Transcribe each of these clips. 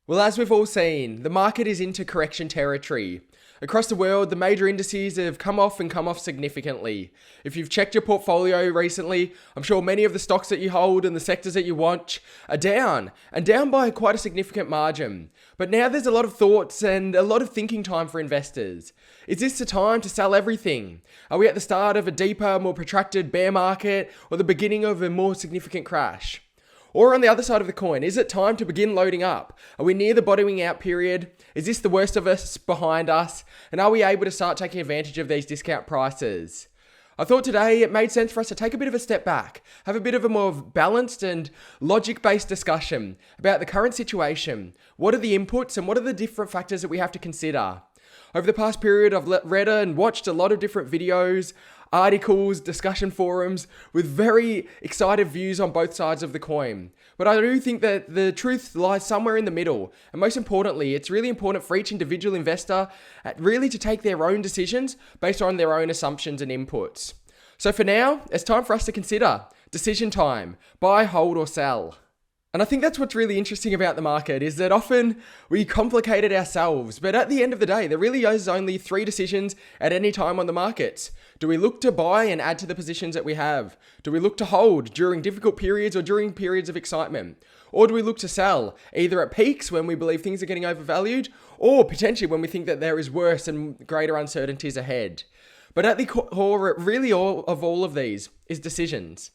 Well, as we've all seen, the market is into correction territory. Across the world, the major indices have come off significantly. If you've checked your portfolio recently, I'm sure many of the stocks that you hold and the sectors that you watch are down, and down by quite a significant margin. But now there's a lot of thoughts and a lot of thinking time for investors. Is this the time to sell everything? Are we at the start of a deeper, more protracted bear market, or the beginning of a more significant crash? Or on the other side of the coin, is it time to begin loading up? Are we near the bottoming out period? Is this the worst of us behind us? And are we able to start taking advantage of these discount prices? I thought today it made sense for us to take a bit of a step back, have a bit of a more balanced and logic-based discussion about the current situation. What are the inputs and what are the different factors that we have to consider? Over the past period, I've read and watched a lot of different videos, articles, discussion forums with very excited views on both sides of the coin. But I do think that the truth lies somewhere in the middle. And most importantly, it's really important for each individual investor really to take their own decisions based on their own assumptions and inputs. So for now, it's time for us to consider decision time, buy, hold, or sell. And I think that's what's really interesting about the market is that often we complicate it ourselves. But at the end of the day, there really is only 3 decisions at any time on the markets. Do we look to buy and add to the positions that we have? Do we look to hold during difficult periods or during periods of excitement? Or do we look to sell either at peaks when we believe things are getting overvalued or potentially when we think that there is worse and greater uncertainties ahead? But at the core, really all of these is decisions.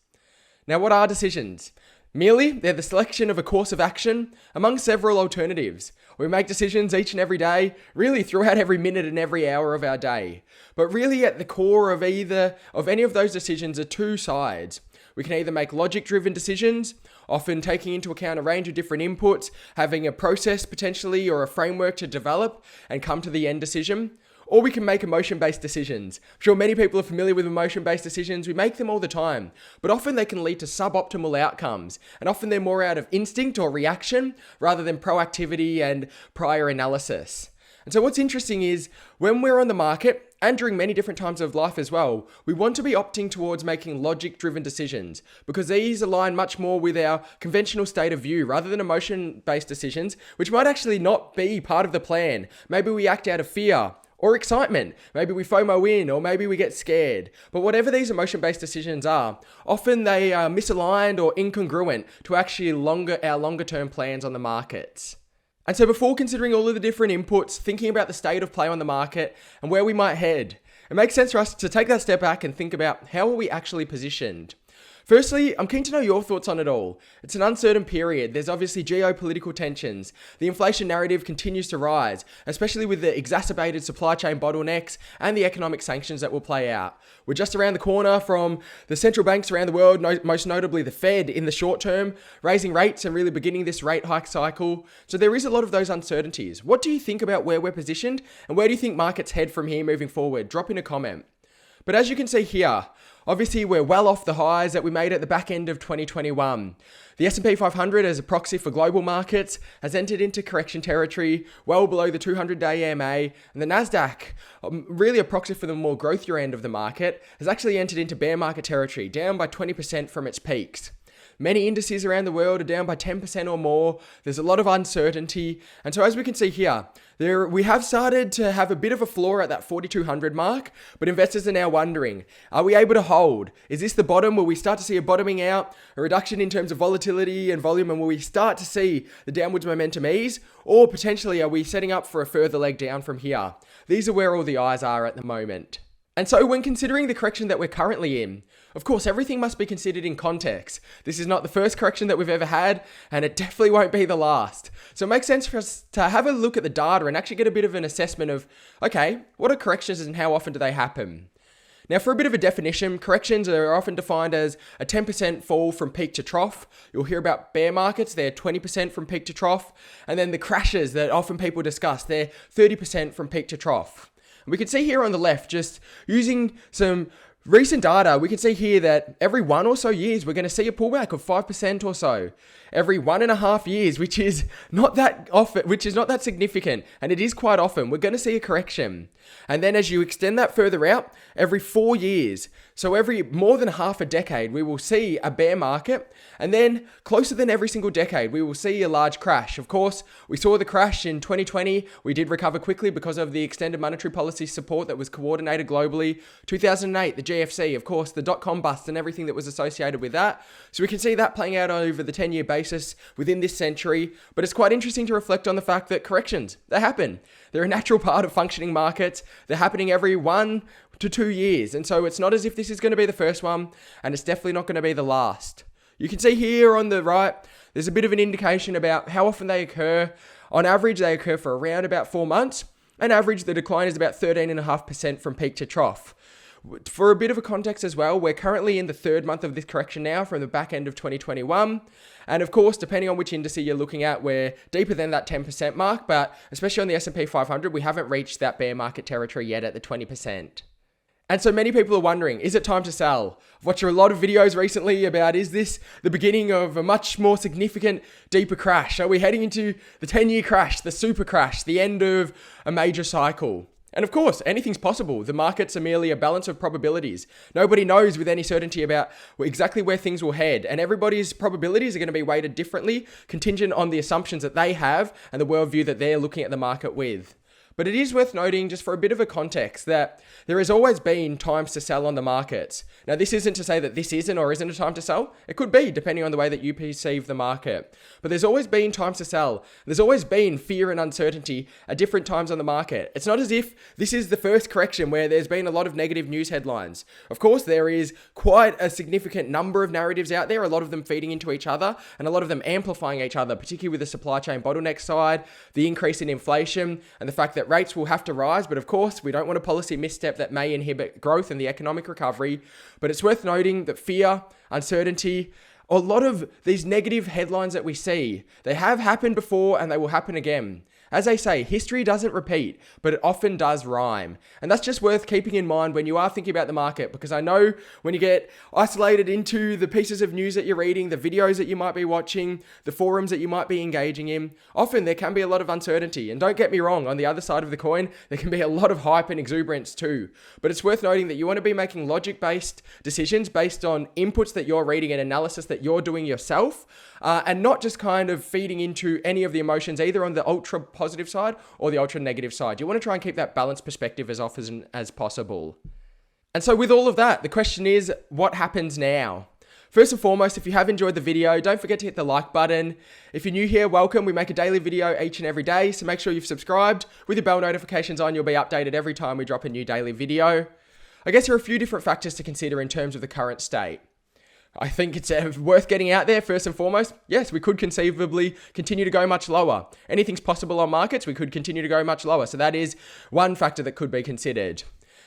Now, what are decisions? Merely, they're the selection of a course of action among several alternatives. We make decisions each and every day, really throughout every minute and every hour of our day. But really at the core of any of those decisions are 2 sides. We can either make logic-driven decisions, often taking into account a range of different inputs, having a process potentially or a framework to develop and come to the end decision. Or we can make emotion-based decisions. I'm sure many people are familiar with emotion-based decisions. We make them all the time, but often they can lead to suboptimal outcomes. And often they're more out of instinct or reaction rather than proactivity and prior analysis. And so what's interesting is when we're on the market and during many different times of life as well, we want to be opting towards making logic-driven decisions because these align much more with our conventional state of view rather than emotion-based decisions, which might actually not be part of the plan. Maybe we act out of fear or excitement. Maybe we FOMO in, or maybe we get scared. But whatever these emotion-based decisions are, often they are misaligned or incongruent to actually our longer-term plans on the markets. And so before considering all of the different inputs, thinking about the state of play on the market and where we might head, it makes sense for us to take that step back and think about how are we actually positioned. Firstly, I'm keen to know your thoughts on it all. It's an uncertain period. There's obviously geopolitical tensions. The inflation narrative continues to rise, especially with the exacerbated supply chain bottlenecks and the economic sanctions that will play out. We're just around the corner from the central banks around the world, most notably the Fed in the short term, raising rates and really beginning this rate hike cycle. So there is a lot of those uncertainties. What do you think about where we're positioned and where do you think markets head from here moving forward? Drop in a comment. But as you can see here, obviously we're well off the highs that we made at the back end of 2021. The S&P 500 as a proxy for global markets has entered into correction territory well below the 200-day EMA, and the Nasdaq, really a proxy for the more growthier end of the market, has actually entered into bear market territory, down by 20% from its peaks. Many indices around the world are down by 10% or more. There's a lot of uncertainty. And so as we can see here, we have started to have a bit of a floor at that 4,200 mark, but investors are now wondering, are we able to hold? Is this the bottom? Will we start to see a bottoming out, a reduction in terms of volatility and volume, and will we start to see the downwards momentum ease? Or potentially, are we setting up for a further leg down from here? These are where all the eyes are at the moment. And so when considering the correction that we're currently in, of course, everything must be considered in context. This is not the first correction that we've ever had, and it definitely won't be the last. So it makes sense for us to have a look at the data and actually get a bit of an assessment of, okay, what are corrections and how often do they happen? Now, for a bit of a definition, corrections are often defined as a 10% fall from peak to trough. You'll hear about bear markets, they're 20% from peak to trough. And then the crashes that often people discuss, they're 30% from peak to trough. We can see here on the left, just using some Recent data, we can see here that every 1 or so years, we're going to see a pullback of 5% or so. Every 1.5 years, which is not that often, which is not that significant, and it is quite often, we're going to see a correction. And then as you extend that further out, every 4 years, so every more than half a decade, we will see a bear market. And then closer than every single decade, we will see a large crash. Of course, we saw the crash in 2020. We did recover quickly because of the extended monetary policy support that was coordinated globally. 2008, the GFC, of course, the dot-com bust and everything that was associated with that. So we can see that playing out over the 10-year basis within this century. But it's quite interesting to reflect on the fact that corrections, they happen. They're a natural part of functioning markets. They're happening every 1 to 2 years. And so it's not as if this is going to be the first one, and it's definitely not going to be the last. You can see here on the right, there's a bit of an indication about how often they occur. On average, they occur for around about 4 months. On average, the decline is about 13.5% from peak to trough. For a bit of a context as well, we're currently in the third month of this correction now from the back end of 2021. And of course, depending on which indice you're looking at, we're deeper than that 10% mark, but especially on the S&P 500, we haven't reached that bear market territory yet at the 20%. And so many people are wondering, is it time to sell? I've watched a lot of videos recently about, is this the beginning of a much more significant, deeper crash? Are we heading into the 10-year crash, the super crash, the end of a major cycle? And of course, anything's possible. The markets are merely a balance of probabilities. Nobody knows with any certainty about exactly where things will head, and everybody's probabilities are going to be weighted differently, contingent on the assumptions that they have and the worldview that they're looking at the market with. But it is worth noting, just for a bit of a context, that there has always been times to sell on the markets. Now, this isn't to say that this isn't or isn't a time to sell. It could be, depending on the way that you perceive the market. But there's always been times to sell. There's always been fear and uncertainty at different times on the market. It's not as if this is the first correction where there's been a lot of negative news headlines. Of course, there is quite a significant number of narratives out there, a lot of them feeding into each other, and a lot of them amplifying each other, particularly with the supply chain bottleneck side, the increase in inflation, and the fact that rates will have to rise. But of course, we don't want a policy misstep that may inhibit growth and the economic recovery. But it's worth noting that fear, uncertainty, a lot of these negative headlines that we see, they have happened before and they will happen again. As they say, history doesn't repeat, but it often does rhyme. And that's just worth keeping in mind when you are thinking about the market, because I know when you get isolated into the pieces of news that you're reading, the videos that you might be watching, the forums that you might be engaging in, often there can be a lot of uncertainty. And don't get me wrong, on the other side of the coin, there can be a lot of hype and exuberance too. But it's worth noting that you want to be making logic-based decisions based on inputs that you're reading and analysis that you're doing yourself, and not just kind of feeding into any of the emotions, either on the ultra positive side or the ultra negative side. You want to try and keep that balanced perspective as often as possible. And so with all of that, the question is, what happens now? First and foremost, if you have enjoyed the video, don't forget to hit the like button. If you're new here, welcome. We make a daily video each and every day, so make sure you've subscribed. With your bell notifications on, you'll be updated every time we drop a new daily video. I guess there are a few different factors to consider in terms of the current state. I think it's worth getting out there first and foremost. Yes, we could conceivably continue to go much lower. Anything's possible on markets, we could continue to go much lower. So that is one factor that could be considered.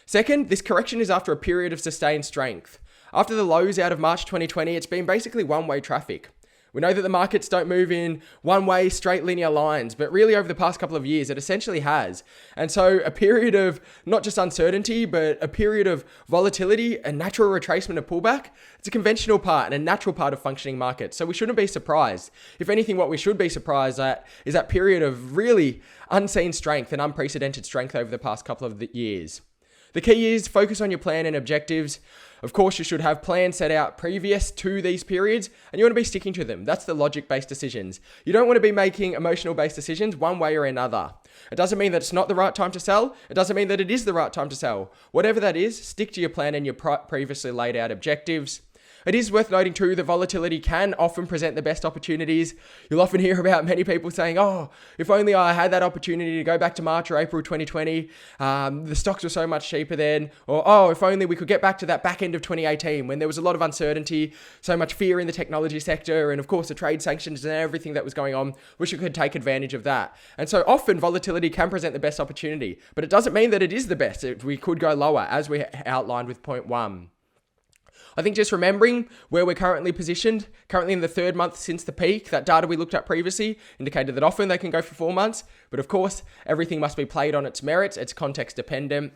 Second, this correction is after a period of sustained strength. After the lows out of March 2020, it's been basically one-way traffic. We know that the markets don't move in one-way straight linear lines, but really over the past couple of years, it essentially has. And so a period of not just uncertainty, but a period of volatility and natural retracement of pullback, it's a conventional part and a natural part of functioning markets. So we shouldn't be surprised. If anything, what we should be surprised at is that period of really unseen strength and unprecedented strength over the past couple of years. The key is focus on your plan and objectives. Of course, you should have plans set out previous to these periods, and you want to be sticking to them. That's the logic-based decisions. You don't want to be making emotional-based decisions one way or another. It doesn't mean that it's not the right time to sell. It doesn't mean that it is the right time to sell. Whatever that is, stick to your plan and your previously laid out objectives. It is worth noting too that volatility can often present the best opportunities. You'll often hear about many people saying, oh, if only I had that opportunity to go back to March or April 2020, the stocks were so much cheaper then. Or, oh, if only we could get back to that back end of 2018 when there was a lot of uncertainty, so much fear in the technology sector, and of course the trade sanctions and everything that was going on. Wish we could take advantage of that. And so often volatility can present the best opportunity, but it doesn't mean that it is the best. We could go lower, as we outlined with point 1. I think just remembering where we're currently positioned, currently in the third month since the peak, that data we looked at previously indicated that often they can go for 4 months. But of course, everything must be played on its merits. It's context dependent.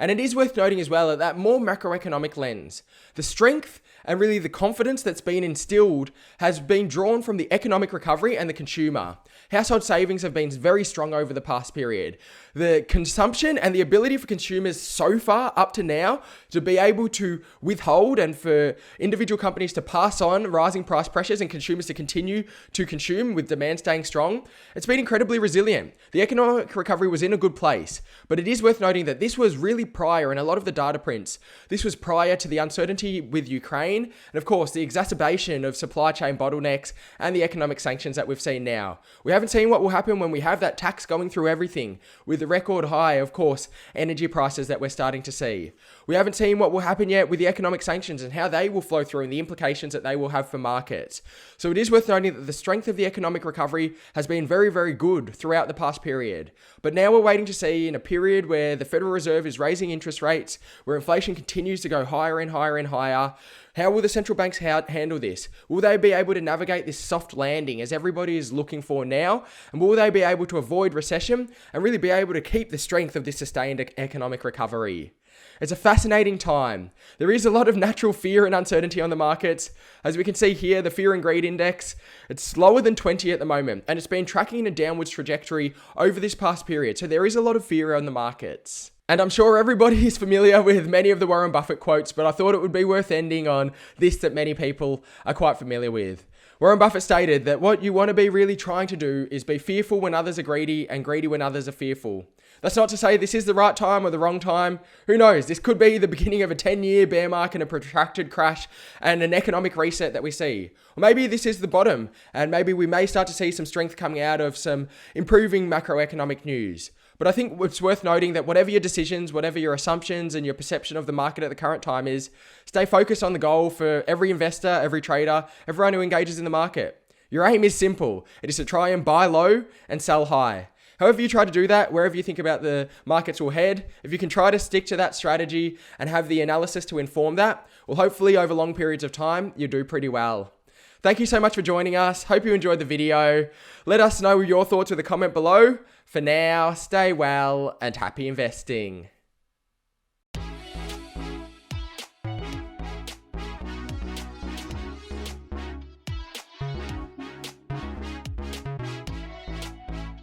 And it is worth noting as well that more macroeconomic lens, the strength and really the confidence that's been instilled has been drawn from the economic recovery and the consumer. Household savings have been very strong over the past period. The consumption and the ability for consumers so far up to now to be able to withhold and for individual companies to pass on rising price pressures and consumers to continue to consume with demand staying strong, it's been incredibly resilient. The economic recovery was in a good place, but it is worth noting that this was really prior, in a lot of the data prints, this was prior to the uncertainty with Ukraine and of course the exacerbation of supply chain bottlenecks and the economic sanctions that we've seen now. We haven't seen what will happen when we have that tax going through everything with the record high, of course, energy prices that we're starting to see. We haven't seen what will happen yet with the economic sanctions and how they will flow through and the implications that they will have for markets. So it is worth noting that the strength of the economic recovery has been very, very good throughout the past period. But now we're waiting to see, in a period where the Federal Reserve is raising interest rates, where inflation continues to go higher and higher and higher, how will the central banks handle this? Will they be able to navigate this soft landing as everybody is looking for now? And will they be able to avoid recession and really be able to keep the strength of this sustained economic recovery? It's a fascinating time. There is a lot of natural fear and uncertainty on the markets. As we can see here, the fear and greed index, it's lower than 20 at the moment, and it's been tracking in a downwards trajectory over this past period. So there is a lot of fear on the markets. And I'm sure everybody is familiar with many of the Warren Buffett quotes, but I thought it would be worth ending on this that many people are quite familiar with. Warren Buffett stated that what you want to be really trying to do is be fearful when others are greedy and greedy when others are fearful. That's not to say this is the right time or the wrong time. Who knows? This could be the beginning of a 10-year bear market and a protracted crash and an economic reset that we see. Or maybe this is the bottom and maybe we may start to see some strength coming out of some improving macroeconomic news. But I think it's worth noting that whatever your decisions, whatever your assumptions and your perception of the market at the current time is, stay focused on the goal for every investor, every trader, everyone who engages in the market. Your aim is simple. It is to try and buy low and sell high. However you try to do that, wherever you think about the markets will head, if you can try to stick to that strategy and have the analysis to inform that, well, hopefully over long periods of time, you do pretty well. Thank you so much for joining us. Hope you enjoyed the video. Let us know your thoughts with a comment below. For now, stay well and happy investing.